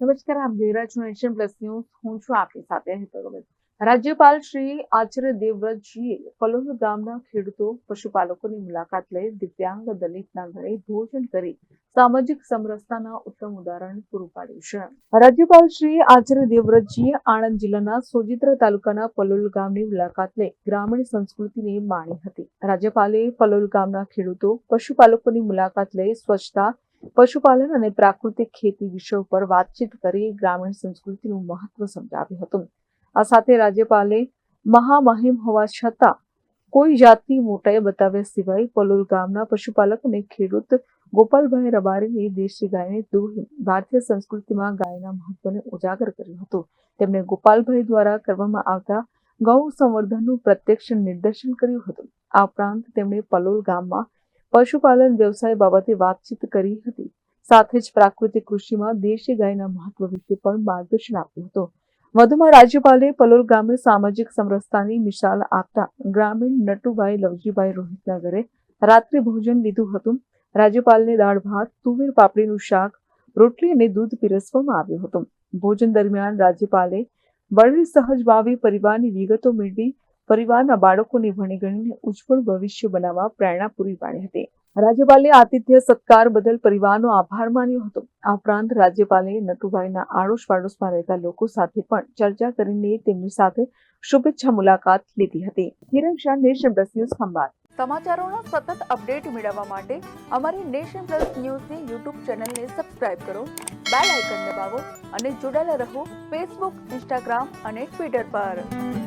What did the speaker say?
નમસ્કાર, આપ જોઈ રહ્યા છો નેશન પ્લસ ન્યૂઝ. હું છું આપની સાથે હેતલ ગોવિંદ. રાજ્યપાલ શ્રી આચાર્ય દેવવ્રતજીએ પલોલ ગામના ખેડૂતો પશુપાલકોની મુલાકાત લઈ દિવ્યાંગ દલિતના ઘરે ભોજન કરી સામાજિક સમરસતાના ઉત્તમ ઉદાહરણ પૂરું પાડ્યું છે. રાજ્યપાલ શ્રી આચાર્ય દેવવ્રતજીએ આણંદ જિલ્લાના સોજિત્રા તાલુકાના પલોલ ગામની મુલાકાત લઈ ગ્રામીણ સંસ્કૃતિને માણી હતી. રાજ્યપાલે પલોલ ગામના ખેડૂતો પશુપાલકોની મુલાકાત લઈ સ્વચ્છતા, પશુપાલન અને પ્રાકૃતિક ખેતી વિષયો પર વાતચીત કરી ગ્રામીણ સંસ્કૃતિનું મહત્વ સમજાવ્યું હતું. આ સાથે રાજ્યપાલે મહામહિમ હોવા છતાં કોઈ જાતની મોટાઈ બતાવ્યા સિવાય પલોલ ગામના પશુપાલક અને ખેડૂત ગોપાલભાઈ રબારીની દેશી ગાયને દોહી ભારતીય સંસ્કૃતિમાં ગાયના મહત્વને ઉજાગર કર્યું હતું. તેમણે ગોપાલભાઈ દ્વારા કરવામાં આવતા ગૌ સંવર્ધનનું પ્રત્યક્ષ નિદર્શન કર્યું હતું. આ ઉપરાંત તેમણે પલોલ ગામમાં પશુપાલન વ્યવસાય બાબતે વાતચીત કરી હતી. સાથે જ પ્રાકૃતિક કૃષિમાં દેશી ગાયના મહત્વ વિશે પણ માર્ગદર્શન આપ્યું હતું. વધુમાં રાજ્યપાલે પલોલ ગામે સામાજિક સમરસતાની મિસાલ આપતા ગ્રામીણ નટુભાઈ લવજીભાઈ રોહિતના ઘરે રાત્રિ ભોજન લીધું હતું. રાજ્યપાલને દાળ ભાત, તુવેર પાપડીનું શાક, રોટલી અને દૂધ પીરસવામાં આવ્યું હતું. ભોજન દરમિયાન રાજ્યપાલે વડીલ સહજ ભાવી પરિવારની વિગતો મેળવી પરિવારના બાળકોને ભણી ગણીને ઉજ્જવળ ભવિષ્ય બનાવવા પ્રેરણા પૂરી પાડી હતી. રાજ્યપાલે આતિથ્ય સત્કાર બદલ પરિવારનો આભાર માન્યો હતો. આ ઉપરાંત રાજ્યપાલે નટુભાઈના આડોશ પાડોશમાં રહેતા લોકો સાથે પણ ચર્ચા કરીને તેમની સાથે શુભેચ્છા મુલાકાત લીધી હતી. Kiran Shah, Nation Plus News, Khambhat. સમાચારોના સતત અપડેટ મેળવવા માટે અમારી નેશન પ્લસ ન્યૂઝની યુટ્યુબ ચેનલને સબસ્ક્રાઇબ કરો, બેલ આઇકન દબાવો અને જોડાયેલા રહો ફેસબુક, ઇન્સ્ટાગ્રામ અને ટ્વિટર પર.